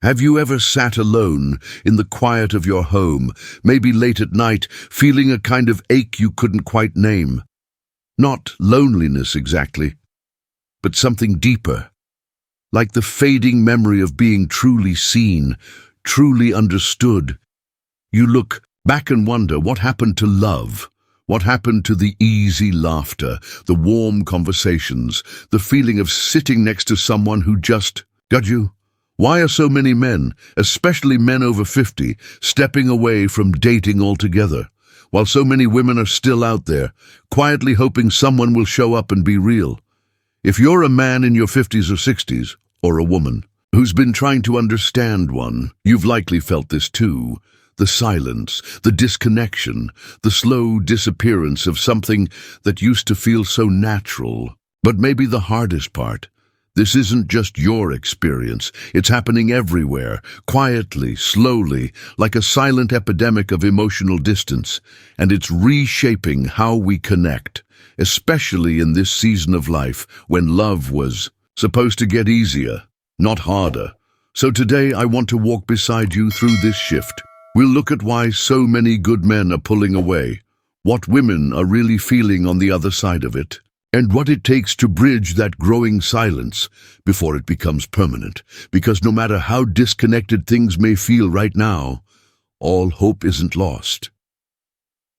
Have you ever sat alone in the quiet of your home, maybe late at night, feeling a kind of ache you couldn't quite name? Not loneliness exactly, but something deeper, like the fading memory of being truly seen, truly understood. You look back and wonder what happened to love, what happened to the easy laughter, the warm conversations, the feeling of sitting next to someone who just got you. Why are so many men, especially men over 50, stepping away from dating altogether, while so many women are still out there, quietly hoping someone will show up and be real? If you're a man in your 50s or 60s, or a woman, who's been trying to understand one, you've likely felt this too. The silence, the disconnection, the slow disappearance of something that used to feel so natural. But maybe the hardest part, this isn't just your experience. It's happening everywhere, quietly, slowly, like a silent epidemic of emotional distance. And it's reshaping how we connect, especially in this season of life when love was supposed to get easier, not harder. So today I want to walk beside you through this shift. We'll look at why so many good men are pulling away, what women are really feeling on the other side of it, and what it takes to bridge that growing silence before it becomes permanent. Because no matter how disconnected things may feel right now, all hope isn't lost.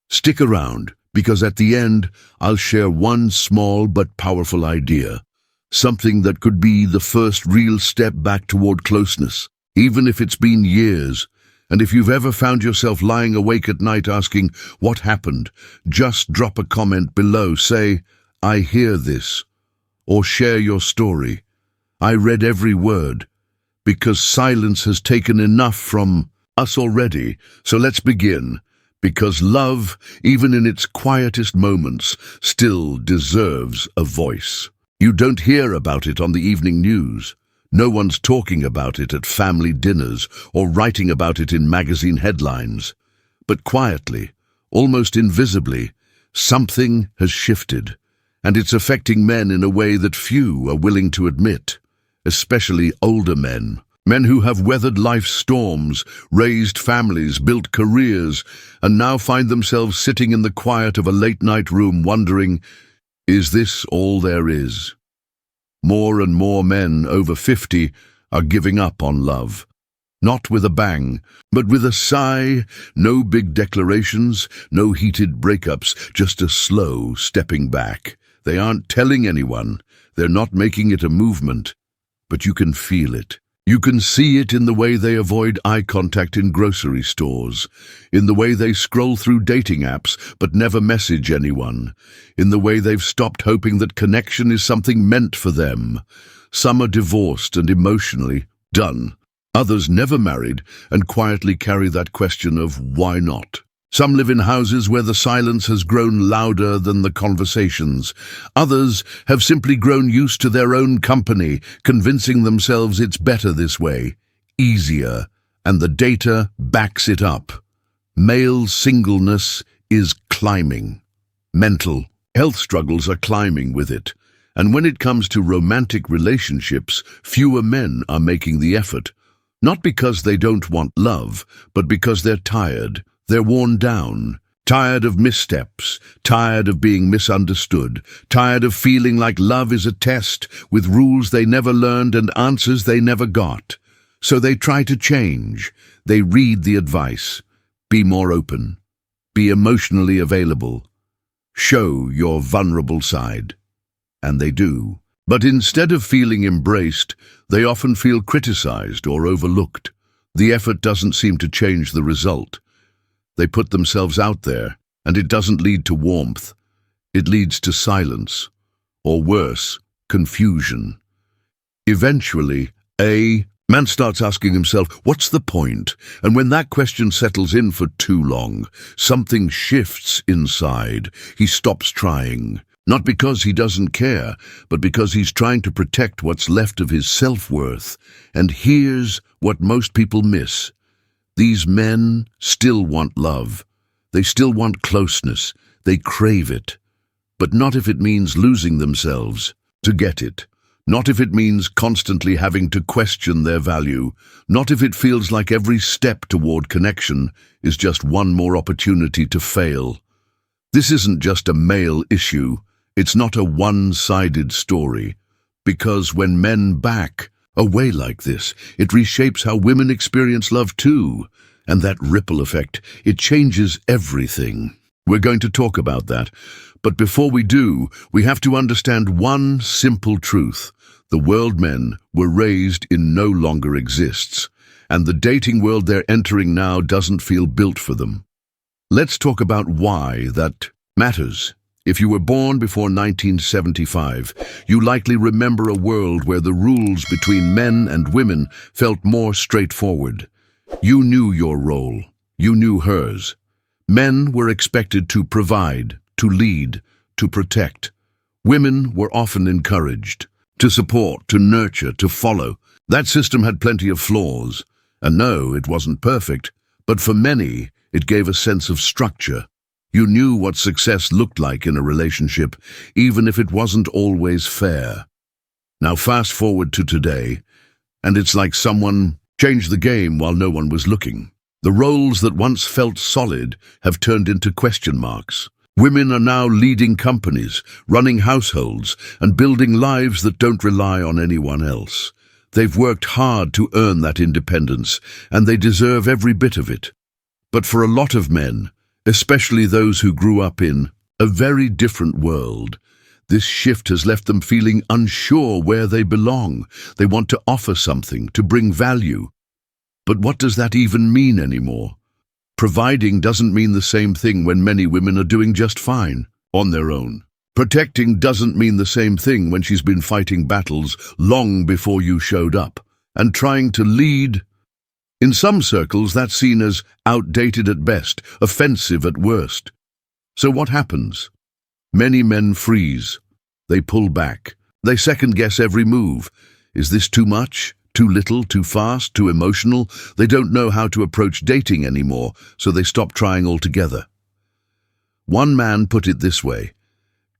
Stick around, because at the end, I'll share one small but powerful idea, something that could be the first real step back toward closeness, even if it's been years. And if you've ever found yourself lying awake at night asking, what happened? Just drop a comment below, say, I hear this, or share your story. I read every word, because silence has taken enough from us already. So let's begin, because love, even in its quietest moments, still deserves a voice. You don't hear about it on the evening news. No one's talking about it at family dinners or writing about it in magazine headlines. But quietly, almost invisibly, something has shifted, and it's affecting men in a way that few are willing to admit, especially older men. Men who have weathered life's storms, raised families, built careers, and now find themselves sitting in the quiet of a late-night room wondering, is this all there is? More and more men over 50 are giving up on love. Not with a bang, but with a sigh. No big declarations, no heated breakups, just a slow stepping back. They aren't telling anyone. They're not making it a movement. But you can feel it. You can see it in the way they avoid eye contact in grocery stores, in the way they scroll through dating apps but never message anyone, in the way they've stopped hoping that connection is something meant for them. Some are divorced and emotionally done. Others never married and quietly carry that question of why not. Some live in houses where the silence has grown louder than the conversations. Others have simply grown used to their own company, convincing themselves it's better this way, easier, and the data backs it up. Male singleness is climbing. Mental health struggles are climbing with it. And when it comes to romantic relationships, fewer men are making the effort. Not because they don't want love, but because they're tired. They're worn down, tired of missteps, tired of being misunderstood, tired of feeling like love is a test with rules they never learned and answers they never got. So they try to change. They read the advice. Be more open. Be emotionally available. Show your vulnerable side. And they do. But instead of feeling embraced, they often feel criticized or overlooked. The effort doesn't seem to change the result. They put themselves out there, and it doesn't lead to warmth. It leads to silence, or worse, confusion. Eventually, a man starts asking himself, what's the point? And when that question settles in for too long, something shifts inside. He stops trying. Not because he doesn't care, but because he's trying to protect what's left of his self-worth. And here's what most people miss. These men still want love. They still want closeness. They crave it. But not if it means losing themselves to get it. Not if it means constantly having to question their value. Not if it feels like every step toward connection is just one more opportunity to fail. This isn't just a male issue. It's not a one-sided story. Because when men back away like this, it reshapes how women experience love too. And that ripple effect, it changes everything. We're going to talk about that. But before we do, we have to understand one simple truth. The world men were raised in no longer exists, and the dating world they're entering now doesn't feel built for them. Let's talk about why that matters. If you were born before 1975, you likely remember a world where the rules between men and women felt more straightforward. You knew your role. You knew hers. Men were expected to provide, to lead, to protect. Women were often encouraged to support, to nurture, to follow. That system had plenty of flaws. And no, it wasn't perfect, but for many, it gave a sense of structure. You knew what success looked like in a relationship, even if it wasn't always fair. Now fast forward to today, and it's like someone changed the game while no one was looking. The roles that once felt solid have turned into question marks. Women are now leading companies, running households, and building lives that don't rely on anyone else. They've worked hard to earn that independence, and they deserve every bit of it. But for a lot of men, especially those who grew up in a very different world, this shift has left them feeling unsure where they belong. They want to offer something, to bring value. But what does that even mean anymore? Providing doesn't mean the same thing when many women are doing just fine on their own. Protecting doesn't mean the same thing when she's been fighting battles long before you showed up. And trying to lead, in some circles that's seen as outdated at best, offensive at worst. So what happens? Many men freeze. They pull back. They second-guess every move. Is this too much? Too little, too fast, too emotional? They don't know how to approach dating anymore, so they stop trying altogether. One man put it this way: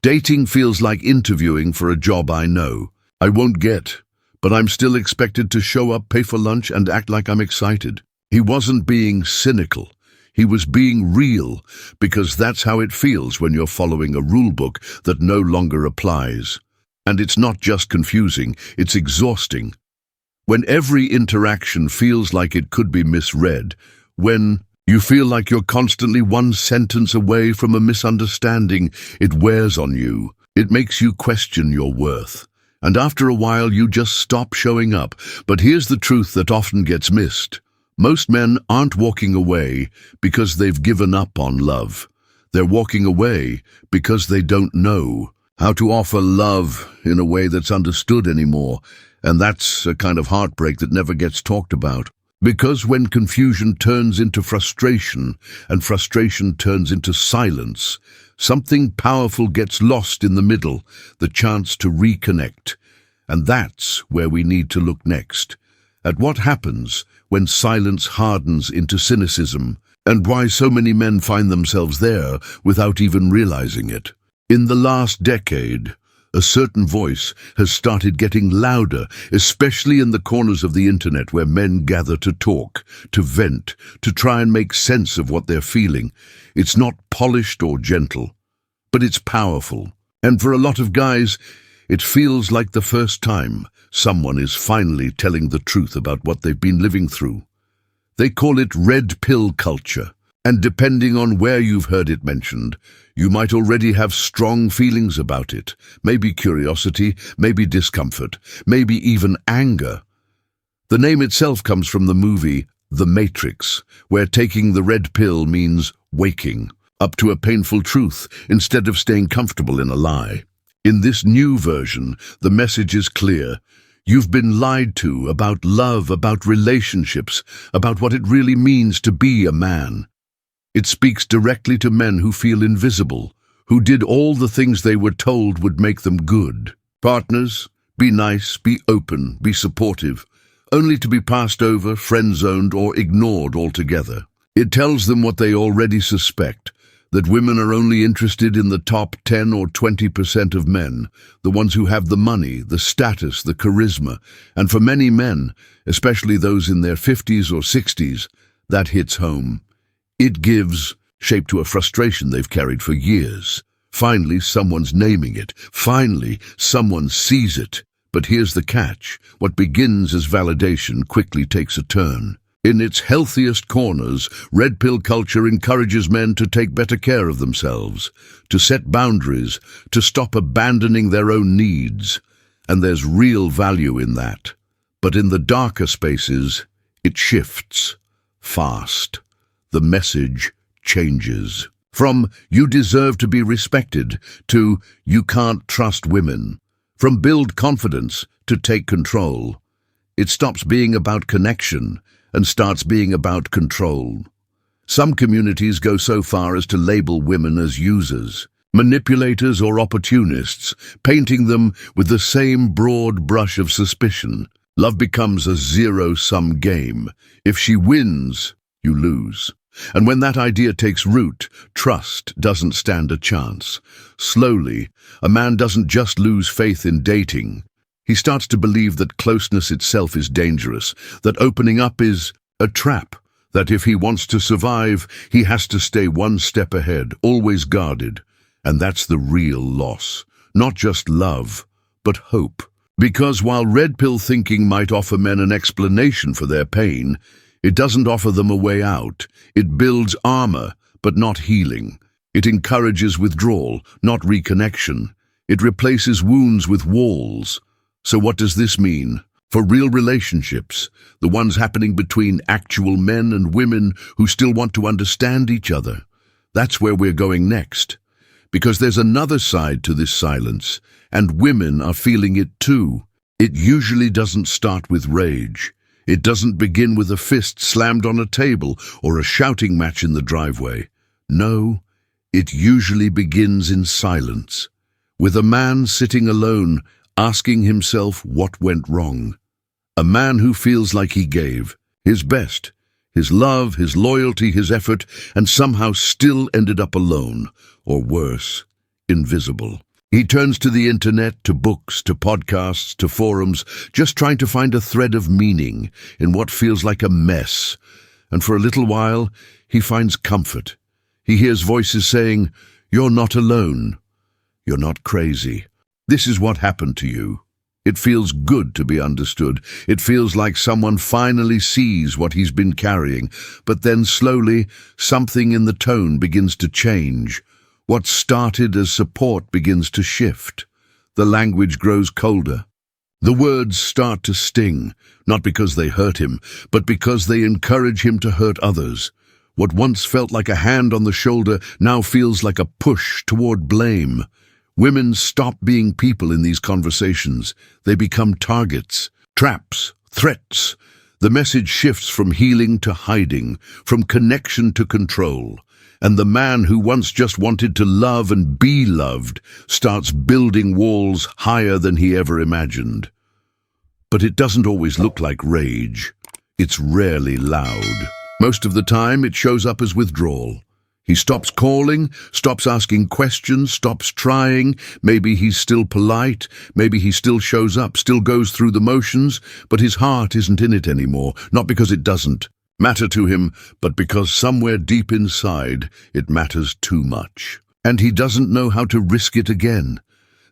dating feels like interviewing for a job I know I won't get, but I'm still expected to show up, pay for lunch, and act like I'm excited. He wasn't being cynical. He was being real, because that's how it feels when you're following a rule book that no longer applies. And it's not just confusing, it's exhausting. When every interaction feels like it could be misread, when you feel like you're constantly one sentence away from a misunderstanding, it wears on you. It makes you question your worth. And after a while, you just stop showing up. But here's the truth that often gets missed. Most men aren't walking away because they've given up on love. They're walking away because they don't know how to offer love in a way that's understood anymore. And that's a kind of heartbreak that never gets talked about. Because when confusion turns into frustration, and frustration turns into silence, something powerful gets lost in the middle, the chance to reconnect. And that's where we need to look next, at what happens when silence hardens into cynicism, and why so many men find themselves there without even realizing it. In the last decade, a certain voice has started getting louder, especially in the corners of the internet where men gather to talk, to vent, to try and make sense of what they're feeling. It's not polished or gentle, but it's powerful. And for a lot of guys, it feels like the first time someone is finally telling the truth about what they've been living through. They call it red pill culture. And depending on where you've heard it mentioned, you might already have strong feelings about it. Maybe curiosity, maybe discomfort, maybe even anger. The name itself comes from the movie The Matrix, where taking the red pill means waking up to a painful truth instead of staying comfortable in a lie. In this new version, the message is clear. You've been lied to about love, about relationships, about what it really means to be a man. It speaks directly to men who feel invisible, who did all the things they were told would make them good. Partners, be nice, be open, be supportive, only to be passed over, friend-zoned, or ignored altogether. It tells them what they already suspect, that women are only interested in the top 10 or 20% of men, the ones who have the money, the status, the charisma, and for many men, especially those in their 50s or 60s, that hits home. It gives shape to a frustration they've carried for years. Finally, someone's naming it. Finally, someone sees it. But here's the catch. What begins as validation quickly takes a turn. In its healthiest corners, red pill culture encourages men to take better care of themselves, to set boundaries, to stop abandoning their own needs. And there's real value in that. But in the darker spaces, it shifts. Fast. The message changes. From "you deserve to be respected" to "you can't trust women." From "build confidence" to "take control." It stops being about connection and starts being about control. Some communities go so far as to label women as users, manipulators or opportunists, painting them with the same broad brush of suspicion. Love becomes a zero-sum game. If she wins, you lose. And when that idea takes root, trust doesn't stand a chance. Slowly, a man doesn't just lose faith in dating. He starts to believe that closeness itself is dangerous, that opening up is a trap, that if he wants to survive, he has to stay one step ahead, always guarded. And that's the real loss. Not just love, but hope. Because while red pill thinking might offer men an explanation for their pain, it doesn't offer them a way out. It builds armor, but not healing. It encourages withdrawal, not reconnection. It replaces wounds with walls. So what does this mean? For real relationships, the ones happening between actual men and women who still want to understand each other. That's where we're going next. Because there's another side to this silence, and women are feeling it too. It usually doesn't start with rage. It doesn't begin with a fist slammed on a table or a shouting match in the driveway. No, it usually begins in silence, with a man sitting alone, asking himself what went wrong. A man who feels like he gave his best, his love, his loyalty, his effort, and somehow still ended up alone, or worse, invisible. He turns to the internet, to books, to podcasts, to forums, just trying to find a thread of meaning in what feels like a mess. And for a little while, he finds comfort. He hears voices saying, "You're not alone. You're not crazy. This is what happened to you." It feels good to be understood. It feels like someone finally sees what he's been carrying. But then slowly, something in the tone begins to change. What started as support begins to shift. The language grows colder. The words start to sting, not because they hurt him, but because they encourage him to hurt others. What once felt like a hand on the shoulder now feels like a push toward blame. Women stop being people in these conversations. They become targets, traps, threats. The message shifts from healing to hiding, from connection to control. And the man who once just wanted to love and be loved starts building walls higher than he ever imagined. But it doesn't always look like rage. It's rarely loud. Most of the time, it shows up as withdrawal. He stops calling, stops asking questions, stops trying. Maybe he's still polite, maybe he still shows up, still goes through the motions, but his heart isn't in it anymore, not because it doesn't matter to him, but because somewhere deep inside it matters too much. And he doesn't know how to risk it again.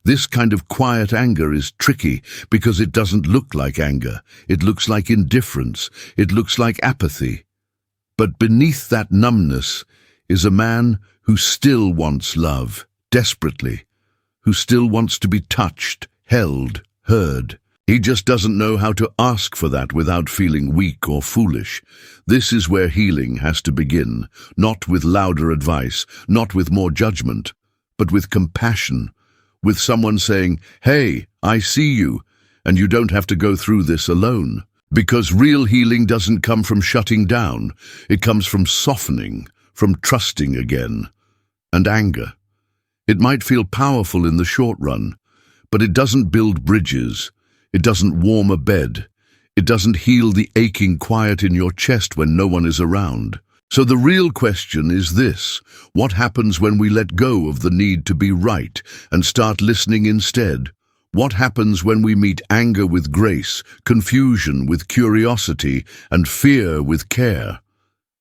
This kind of quiet anger is tricky because it doesn't look like anger. It looks like indifference. It looks like apathy. But beneath that numbness is a man who still wants love, desperately, who still wants to be touched, held, heard. He just doesn't know how to ask for that without feeling weak or foolish. This is where healing has to begin, not with louder advice, not with more judgment, but with compassion, with someone saying, "Hey, I see you, and you don't have to go through this alone." Because real healing doesn't come from shutting down. It comes from softening, from trusting again. And anger. It might feel powerful in the short run, but it doesn't build bridges. It doesn't warm a bed. It doesn't heal the aching quiet in your chest when no one is around. So the real question is this: what happens when we let go of the need to be right and start listening instead? What happens when we meet anger with grace, confusion with curiosity, and fear with care?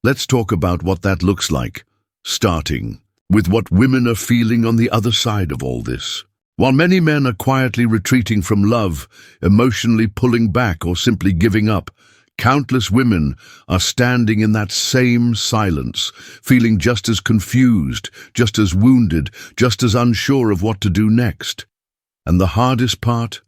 Let's talk about what that looks like, starting with what women are feeling on the other side of all this. While many men are quietly retreating from love, emotionally pulling back or simply giving up, countless women are standing in that same silence, feeling just as confused, just as wounded, just as unsure of what to do next. And the hardest part?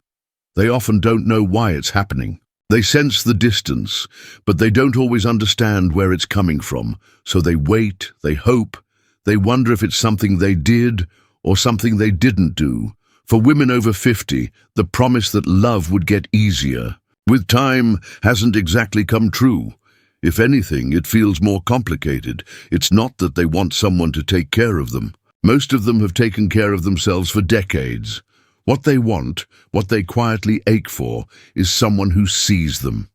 They often don't know why it's happening. They sense the distance, but they don't always understand where it's coming from. So they wait, they hope, they wonder if it's something they did or something they didn't do. For women over 50, the promise that love would get easier with time hasn't exactly come true. If anything, it feels more complicated. It's not that they want someone to take care of them. Most of them have taken care of themselves for decades. What they want, what they quietly ache for, is someone who sees them.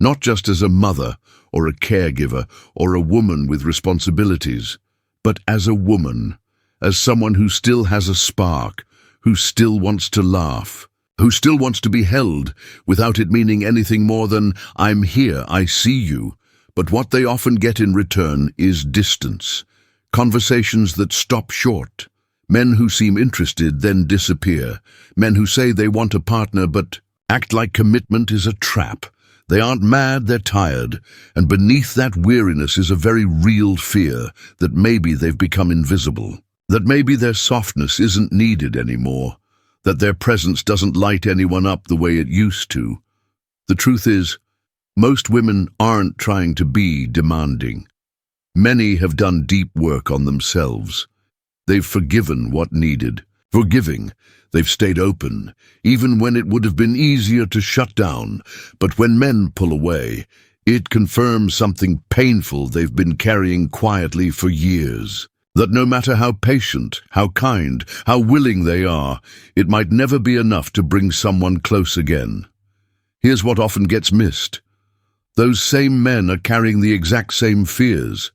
Not just as a mother or a caregiver or a woman with responsibilities, but as a woman, as someone who still has a spark, who still wants to laugh, who still wants to be held without it meaning anything more than, "I'm here, I see you." But what they often get in return is distance, conversations that stop short, men who seem interested then disappear, men who say they want a partner but act like commitment is a trap. They aren't mad, they're tired, and beneath that weariness is a very real fear that maybe they've become invisible, that maybe their softness isn't needed anymore, that their presence doesn't light anyone up the way it used to. The truth is, most women aren't trying to be demanding. Many have done deep work on themselves. They've forgiven what needed. Forgiving, they've stayed open, even when it would have been easier to shut down. But when men pull away, it confirms something painful they've been carrying quietly for years. That no matter how patient, how kind, how willing they are, it might never be enough to bring someone close again. Here's what often gets missed. Those same men are carrying the exact same fears.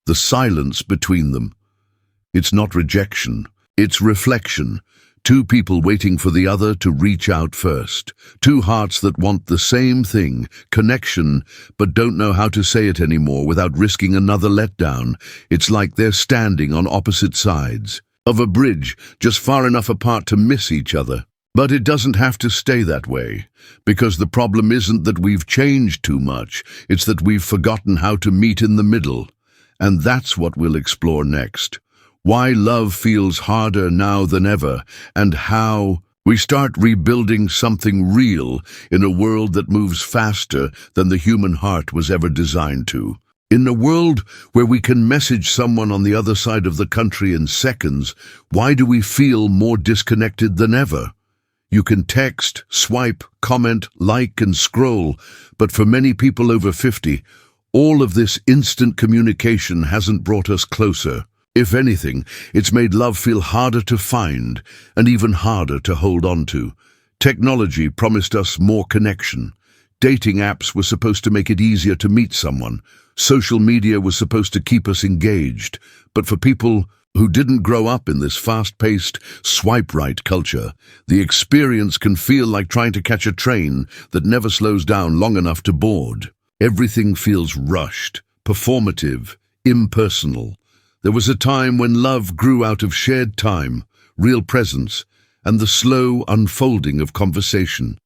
The silence between them. It's not rejection, it's reflection. Two people waiting for the other to reach out first. Two hearts that want the same thing, connection, but don't know how to say it anymore without risking another letdown. It's like they're standing on opposite sides of a bridge, just far enough apart to miss each other. But it doesn't have to stay that way, because the problem isn't that we've changed too much, it's that we've forgotten how to meet in the middle. And that's what we'll explore next. Why love feels harder now than ever, and how we start rebuilding something real in a world that moves faster than the human heart was ever designed to. In a world where we can message someone on the other side of the country in seconds, why do we feel more disconnected than ever? You can text, swipe, comment, like, and scroll, but for many people over 50, all of this instant communication hasn't brought us closer. If anything, it's made love feel harder to find and even harder to hold on to. Technology promised us more connection. Dating apps were supposed to make it easier to meet someone. Social media was supposed to keep us engaged. But for people who didn't grow up in this fast-paced, swipe-right culture, the experience can feel like trying to catch a train that never slows down long enough to board. Everything feels rushed, performative, impersonal. There was a time when love grew out of shared time, real presence, and the slow unfolding of conversation.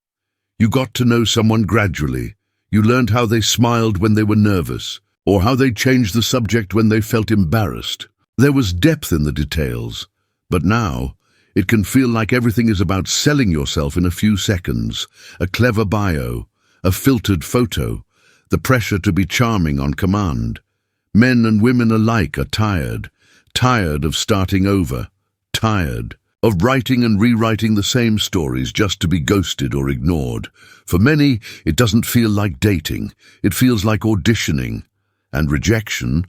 You got to know someone gradually. You learned how they smiled when they were nervous, or how they changed the subject when they felt embarrassed. There was depth in the details, but now it can feel like everything is about selling yourself in a few seconds, a clever bio, a filtered photo, the pressure to be charming on command. Men and women alike are tired of starting over, tired of writing and rewriting the same stories just to be ghosted or ignored. For many, it doesn't feel like dating, it feels like auditioning. And rejection,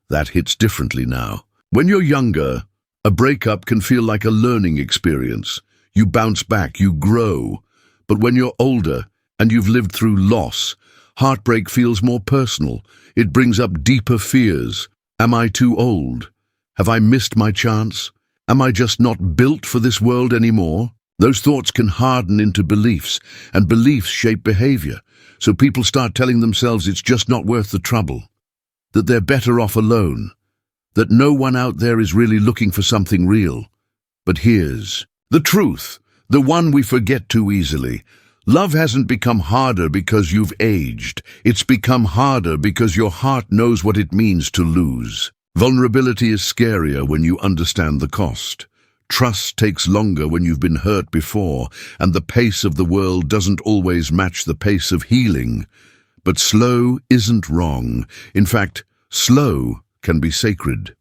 that hits differently now. When you're younger, a breakup can feel like a learning experience. You bounce back, you grow. But when you're older and you've lived through loss, Heartbreak feels more personal. It brings up deeper fears. Am I too old? Have I missed my chance? Am I just not built for this world anymore? Those thoughts can harden into beliefs, and beliefs shape behavior. So people start telling themselves it's just not worth the trouble, that they're better off alone, that no one out there is really looking for something real. But here's the truth, the one we forget too easily. Love hasn't become harder because you've aged. It's become harder because your heart knows what it means to lose. Vulnerability is scarier when you understand the cost. Trust takes longer when you've been hurt before, and the pace of the world doesn't always match the pace of healing. But slow isn't wrong. In fact, slow can be sacred.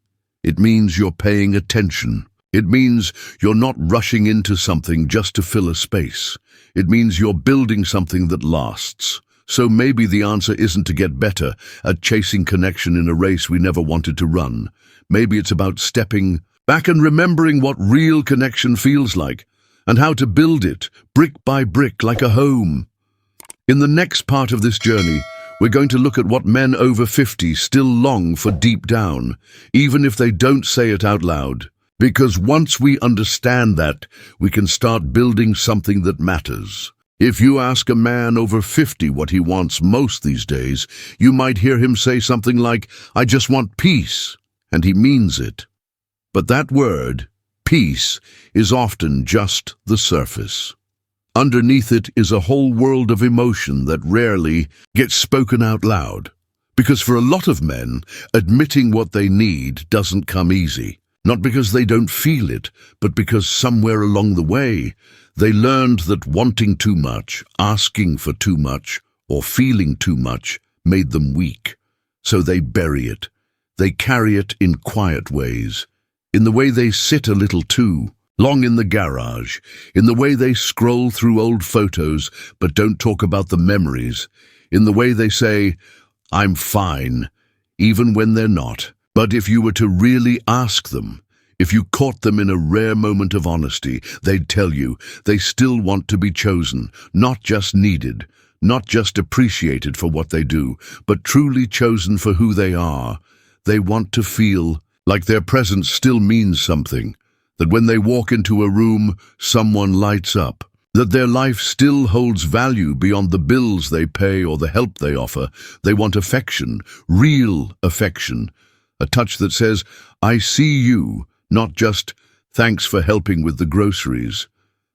It means you're paying attention. It means you're not rushing into something just to fill a space. It means you're building something that lasts. So maybe the answer isn't to get better at chasing connection in a race we never wanted to run. Maybe it's about stepping back and remembering what real connection feels like, and how to build it, brick by brick, like a home. In the next part of this journey, we're going to look at what men over 50 still long for deep down, even if they don't say it out loud. Because once we understand that, we can start building something that matters. If you ask a man over 50 what he wants most these days, you might hear him say something like, "I just want peace," and he means it. But that word, peace, is often just the surface. Underneath it is a whole world of emotion that rarely gets spoken out loud. Because for a lot of men, admitting what they need doesn't come easy. Not because they don't feel it, but because somewhere along the way, they learned that wanting too much, asking for too much, or feeling too much made them weak. So they bury it. They carry it in quiet ways. In the way they sit a little too long in the garage, in the way they scroll through old photos but don't talk about the memories, in the way they say, "I'm fine," even when they're not. But if you were to really ask them, if you caught them in a rare moment of honesty, they'd tell you they still want to be chosen, not just needed, not just appreciated for what they do, but truly chosen for who they are. They want to feel like their presence still means something, that when they walk into a room, someone lights up, that their life still holds value beyond the bills they pay or the help they offer. They want affection, real affection, a touch that says, "I see you," not just, "Thanks for helping with the groceries."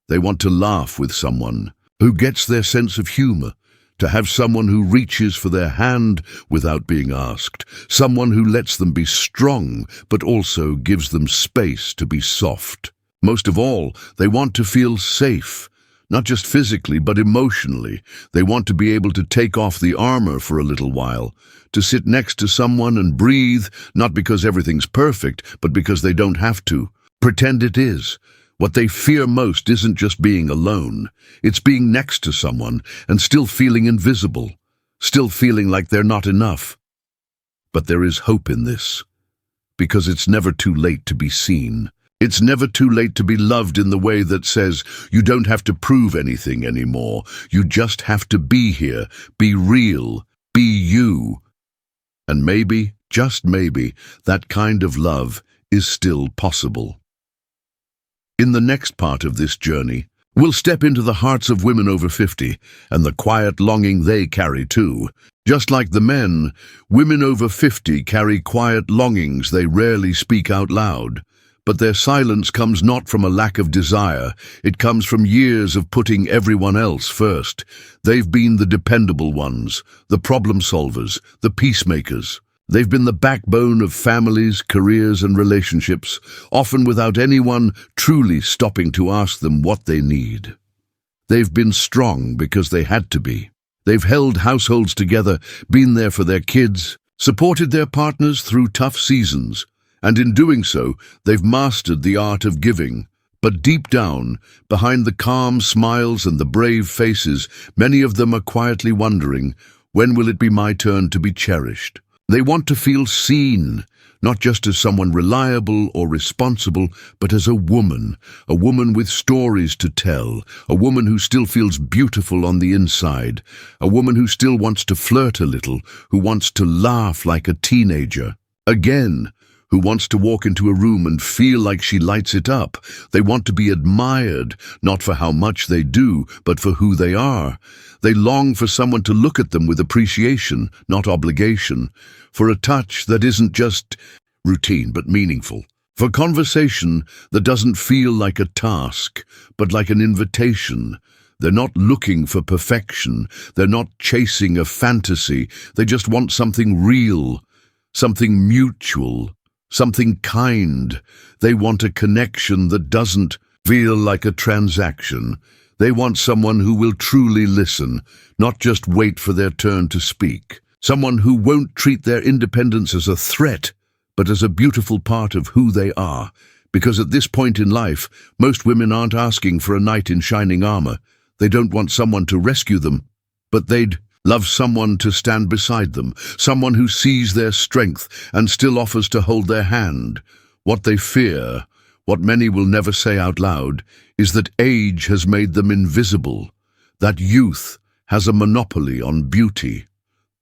They want to laugh with someone who gets their sense of humor, to have someone who reaches for their hand without being asked, someone who lets them be strong but also gives them space to be soft. Most of all, they want to feel safe, not just physically but emotionally. They want to be able to take off the armor for a little while, to sit next to someone and breathe, not because everything's perfect, but because they don't have to pretend it is. What they fear most isn't just being alone. It's being next to someone and still feeling invisible, still feeling like they're not enough. But there is hope in this, because it's never too late to be seen. It's never too late to be loved in the way that says you don't have to prove anything anymore. You just have to be here, be real, be you. And maybe, just maybe, that kind of love is still possible. In the next part of this journey, we'll step into the hearts of women over 50 and the quiet longing they carry too. Just like the men, women over 50 carry quiet longings they rarely speak out loud. But their silence comes not from a lack of desire. It comes from years of putting everyone else first. They've been the dependable ones, the problem solvers, the peacemakers. They've been the backbone of families, careers, and relationships, often without anyone truly stopping to ask them what they need. They've been strong because they had to be. They've held households together, been there for their kids, supported their partners through tough seasons, and in doing so, they've mastered the art of giving. But deep down, behind the calm smiles and the brave faces, many of them are quietly wondering, when will it be my turn to be cherished? They want to feel seen, not just as someone reliable or responsible, but as a woman with stories to tell, a woman who still feels beautiful on the inside, a woman who still wants to flirt a little, who wants to laugh like a teenager. Again, who wants to walk into a room and feel like she lights it up. They want to be admired, not for how much they do, but for who they are. They long for someone to look at them with appreciation, not obligation, for a touch that isn't just routine but meaningful, for conversation that doesn't feel like a task, but like an invitation. They're not looking for perfection. They're not chasing a fantasy. They just want something real, something mutual, something kind. They want a connection that doesn't feel like a transaction. They want someone who will truly listen, not just wait for their turn to speak. Someone who won't treat their independence as a threat, but as a beautiful part of who they are. Because at this point in life, most women aren't asking for a knight in shining armor. They don't want someone to rescue them, but they'd love someone to stand beside them, someone who sees their strength and still offers to hold their hand. What they fear, what many will never say out loud, is that age has made them invisible, that youth has a monopoly on beauty,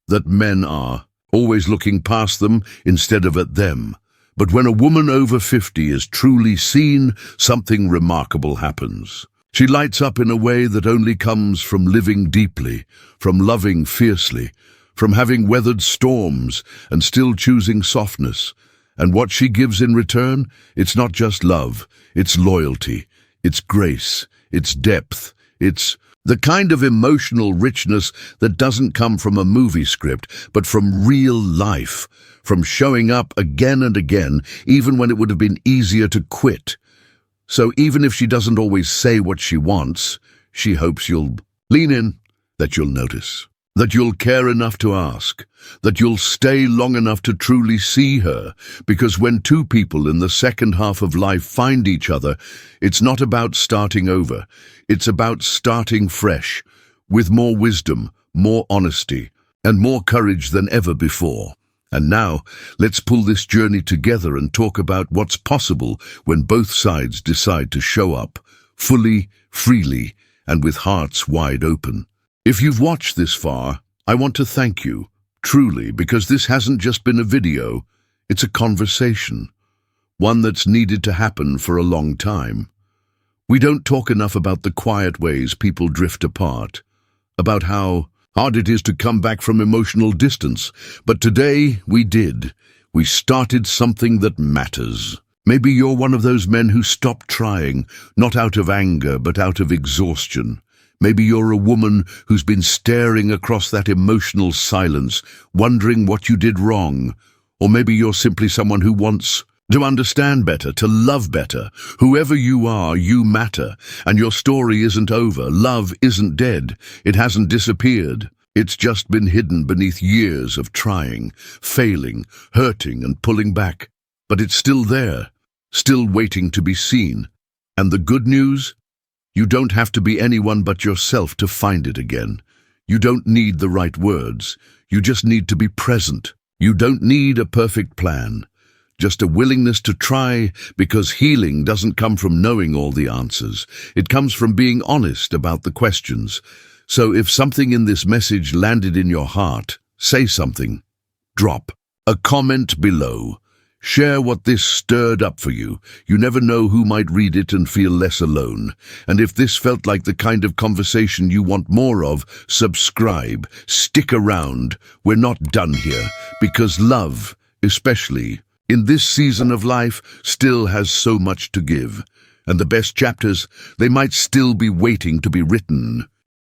that men are always looking past them instead of at them. But when a woman over 50 is truly seen, something remarkable happens. She lights up in a way that only comes from living deeply, from loving fiercely, from having weathered storms and still choosing softness. And what she gives in return, it's not just love, it's loyalty, it's grace, it's depth, it's the kind of emotional richness that doesn't come from a movie script, but from real life, from showing up again and again, even when it would have been easier to quit. So even if she doesn't always say what she wants, she hopes you'll lean in, that you'll notice, that you'll care enough to ask, that you'll stay long enough to truly see her, because when two people in the second half of life find each other, it's not about starting over, it's about starting fresh, with more wisdom, more honesty, and more courage than ever before. And now, let's pull this journey together and talk about what's possible when both sides decide to show up, fully, freely, and with hearts wide open. If you've watched this far, I want to thank you, truly, because this hasn't just been a video, it's a conversation, one that's needed to happen for a long time. We don't talk enough about the quiet ways people drift apart, about how hard it is to come back from emotional distance, but today we did. We started something that matters. Maybe you're one of those men who stopped trying, not out of anger, but out of exhaustion. Maybe you're a woman who's been staring across that emotional silence, wondering what you did wrong. Or maybe you're simply someone who wants to understand better, to love better. Whoever you are, you matter, and your story isn't over. Love isn't dead. It hasn't disappeared. It's just been hidden beneath years of trying, failing, hurting, and pulling back. But it's still there, still waiting to be seen. And the good news? You don't have to be anyone but yourself to find it again. You don't need the right words. You just need to be present. You don't need a perfect plan. Just a willingness to try, because healing doesn't come from knowing all the answers. It comes from being honest about the questions. So if something in this message landed in your heart, say something. Drop a comment below. Share what this stirred up for you. You never know who might read it and feel less alone. And if this felt like the kind of conversation you want more of, subscribe. Stick around. We're not done here, because love, especially in this season of life, still has so much to give. And the best chapters, they might still be waiting to be written.